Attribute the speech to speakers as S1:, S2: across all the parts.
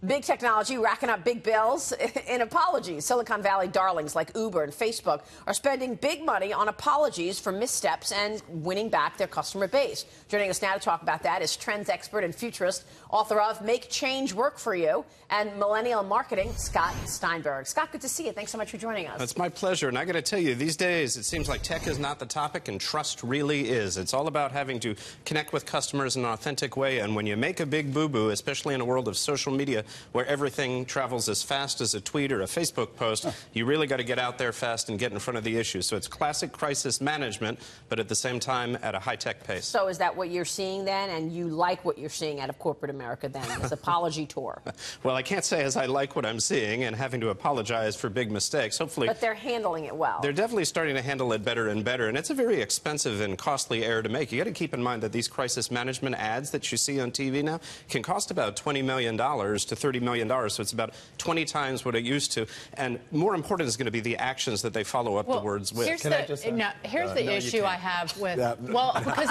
S1: Big technology racking up big bills in apologies. Silicon Valley darlings like Uber and Facebook are spending big money on apologies for missteps and winning back their customer base. Joining us now to talk about that is trends expert and futurist, author of Make Change Work for You and Millennial Marketing, Scott Steinberg. Scott, good to see you. Thanks so much for joining us.
S2: It's my pleasure. And I got to tell you, these days it seems like tech is not the topic and trust really is. It's all about having to connect with customers in an authentic way. And when you make a big boo-boo, especially in a world of social media, where everything travels as fast as a tweet or a Facebook post, you really got to get out there fast and get in front of the issue. So it's classic crisis management, but at the same time at a high-tech pace.
S1: So is that what you're seeing then, and you like what you're seeing out of corporate America then, this apology tour?
S2: Well, I can't say as I like what I'm seeing and having to apologize for big mistakes. Hopefully.
S1: But they're handling it well.
S2: They're definitely starting to handle it better and better, and it's a very expensive and costly error to make. You got to keep in mind that these crisis management ads that you see on TV now can cost about $20 million to $30 million. So it's about 20 times what it used to. And more important is going to be the actions that they follow up the words with.
S3: Here's the issue I have with... Well, because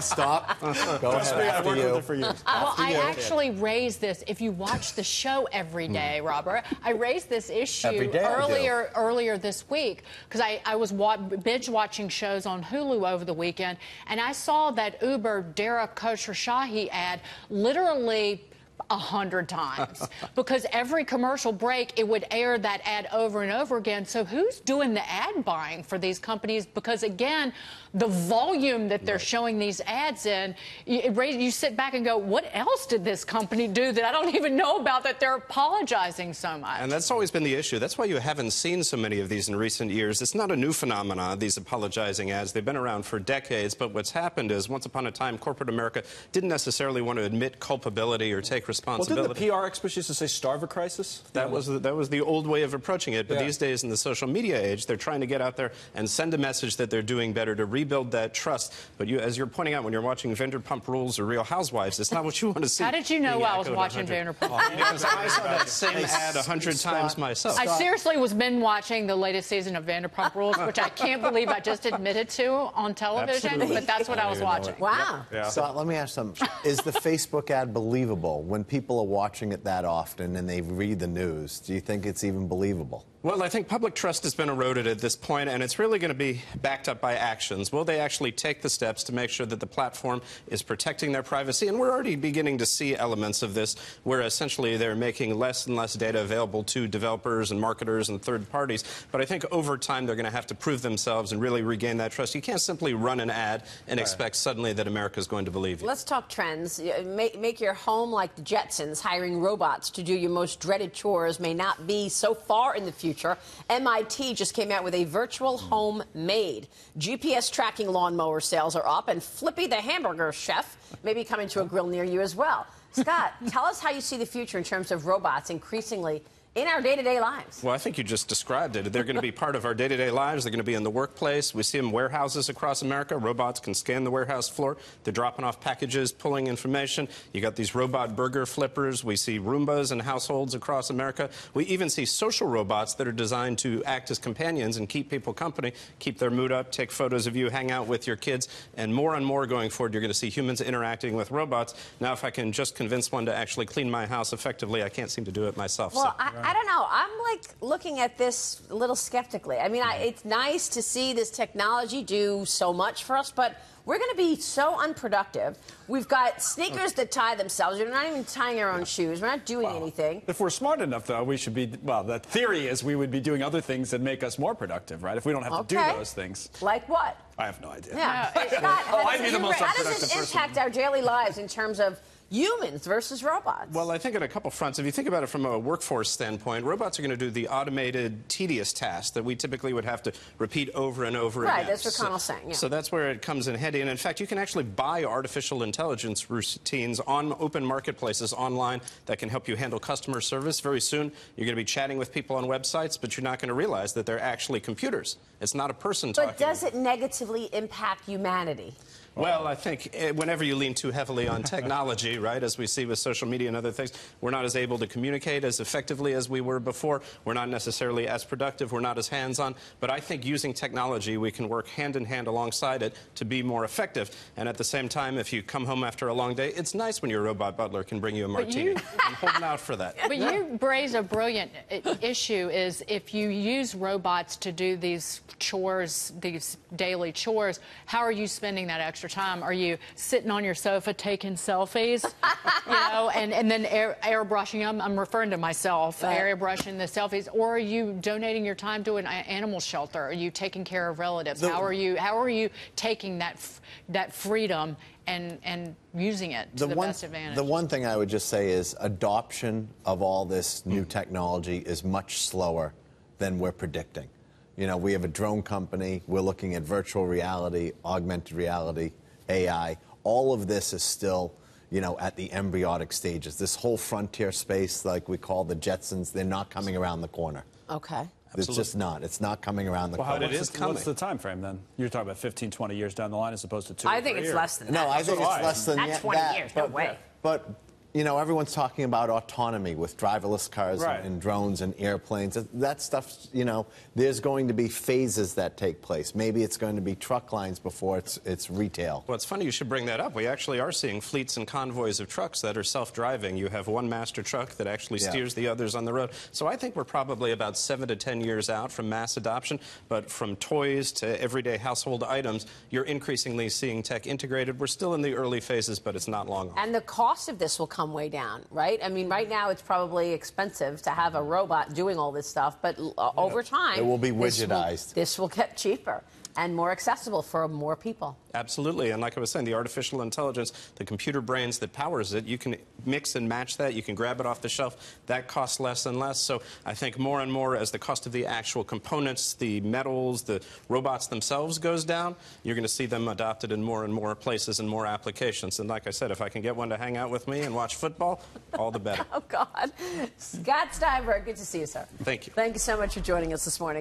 S4: Stop. Go ahead, after you.
S3: Well, I actually raised this. If you watch the show every day, Robert, I raised this issue earlier this week because I was binge watching shows on Hulu over the weekend, and I saw that Uber Dara Khosrowshahi ad literally 100 times because every commercial break it would air that ad over and over again. So who's doing the ad buying for these companies? Because again, the volume that they're showing these ads in, you sit back and go, what else did this company do that I don't even know about that they're apologizing so much?
S2: And that's always been the issue. That's why you haven't seen so many of these in recent years. It's not a new phenomenon, these apologizing ads. They've been around for decades, but what's happened is once upon a time corporate America didn't necessarily want to admit culpability or take responsibility.
S4: Well, didn't the PR experts used to say starve a crisis?
S2: That was the old way of approaching it, but these days in the social media age, they're trying to get out there and send a message that they're doing better to rebuild that trust. But as you're pointing out, when you're watching Vanderpump Rules or Real Housewives, it's not what you want to see.
S3: How did you know I was watching Vanderpump?
S2: Because I saw that same ad 100 times myself.
S3: I seriously was been watching the latest season of Vanderpump Rules, which I can't believe I just admitted to on television, but that's what I was watching.
S1: Wow.
S4: So let me ask something. Is the Facebook ad believable when people are watching it that often and they read the news? Do you think it's even believable?
S2: Well, I think public trust has been eroded at this point, and it's really going to be backed up by actions. Will they actually take the steps to make sure that the platform is protecting their privacy? And we're already beginning to see elements of this, where essentially they're making less and less data available to developers and marketers and third parties. But I think over time they're going to have to prove themselves and really regain that trust. You can't simply run an ad and expect suddenly that America is going to believe you.
S1: Let's talk trends. Make your home like the Jetsons. Hiring robots to do your most dreaded chores may not be so far in the future. MIT just came out with a virtual home maid. GPS tracking lawnmower sales are up, and Flippy the hamburger chef may be coming to a grill near you as well. Scott, tell us how you see the future in terms of robots increasingly in our day-to-day lives.
S2: Well, I think you just described it. They're going to be part of our day-to-day lives. They're going to be in the workplace. We see them in warehouses across America. Robots can scan the warehouse floor. They're dropping off packages, pulling information. You got these robot burger flippers. We see Roombas in households across America. We even see social robots that are designed to act as companions and keep people company, keep their mood up, take photos of you, hang out with your kids. And more going forward, you're going to see humans interacting with robots. Now, if I can just convince one to actually clean my house effectively, I can't seem to do it myself.
S1: Well, I don't know. I'm like looking at this a little skeptically. I mean, it's nice to see this technology do so much for us, but we're going to be so unproductive. We've got sneakers that tie themselves. We're not even tying our own shoes. We're not doing anything.
S5: If we're smart enough, though, we should be, well, the theory is we would be doing other things that make us more productive, right? If we don't have to do those things.
S1: Like what?
S5: I have no idea.
S1: Yeah.
S5: I'd be the most
S1: how does it impact our daily lives in terms of humans versus robots?
S2: Well, I think on a couple fronts. If you think about it from a workforce standpoint, robots are going to do the automated, tedious tasks that we typically would have to repeat over and over again.
S1: Right, that's what Connell's saying. Yeah.
S2: So that's where it comes in handy. And in fact, you can actually buy artificial intelligence routines on open marketplaces online that can help you handle customer service. Very soon, you're going to be chatting with people on websites, but you're not going to realize that they're actually computers. It's not a person talking.
S1: But does it negatively impact humanity?
S2: Well, I think whenever you lean too heavily on technology, right, as we see with social media and other things, we're not as able to communicate as effectively as we were before. We're not necessarily as productive. We're not as hands-on. But I think using technology, we can work hand in hand alongside it to be more effective. And at the same time, if you come home after a long day, it's nice when your robot butler can bring you a martini. I'm holding out for that.
S3: But you raise a brilliant issue is if you use robots to do these chores, these daily chores, how are you spending that extra time? Are you sitting on your sofa taking selfies, you know, and then airbrushing them? I'm referring to myself, airbrushing the selfies. Or are you donating your time to an animal shelter? Are you taking care of relatives? How are you taking that freedom and using it to the best advantage?
S4: The one thing I would just say is adoption of all this new technology is much slower than we're predicting. You know, we have a drone company. We're looking at virtual reality, augmented reality, AI. All of this is still, you know, at the embryonic stages. This whole frontier space, like we call the Jetsons, they're not coming around the corner.
S1: Okay.
S4: It's just not. It's not coming around the corner.
S2: It is coming.
S5: What's the time frame then? You're talking about 15, 20 years down the line as opposed to 2
S1: I think it's less than that.
S4: No, I think it's less than
S1: Not 20 years, no way.
S4: But, you know, everyone's talking about autonomy with driverless cars and drones and airplanes. That stuff, you know, there's going to be phases that take place. Maybe it's going to be truck lines before it's retail.
S2: Well, it's funny you should bring that up. We actually are seeing fleets and convoys of trucks that are self-driving. You have one master truck that actually steers the others on the road. So I think we're probably about 7 to 10 years out from mass adoption. But from toys to everyday household items, you're increasingly seeing tech integrated. We're still in the early phases, but it's not long off.
S1: And the cost of this will come way down, right? I mean, right now it's probably expensive to have a robot doing all this stuff, but over time,
S4: it will be widgetized.
S1: This will get cheaper and more accessible for more people.
S2: Absolutely. And like I was saying, the artificial intelligence, the computer brains that powers it, you can mix and match that. You can grab it off the shelf. That costs less and less. So I think more and more as the cost of the actual components, the metals, the robots themselves goes down, you're going to see them adopted in more and more places and more applications. And like I said, if I can get one to hang out with me and watch football, all the better.
S1: Oh, God. Scott Steinberg, good to see you, sir.
S2: Thank you.
S1: Thank you so much for joining us this morning.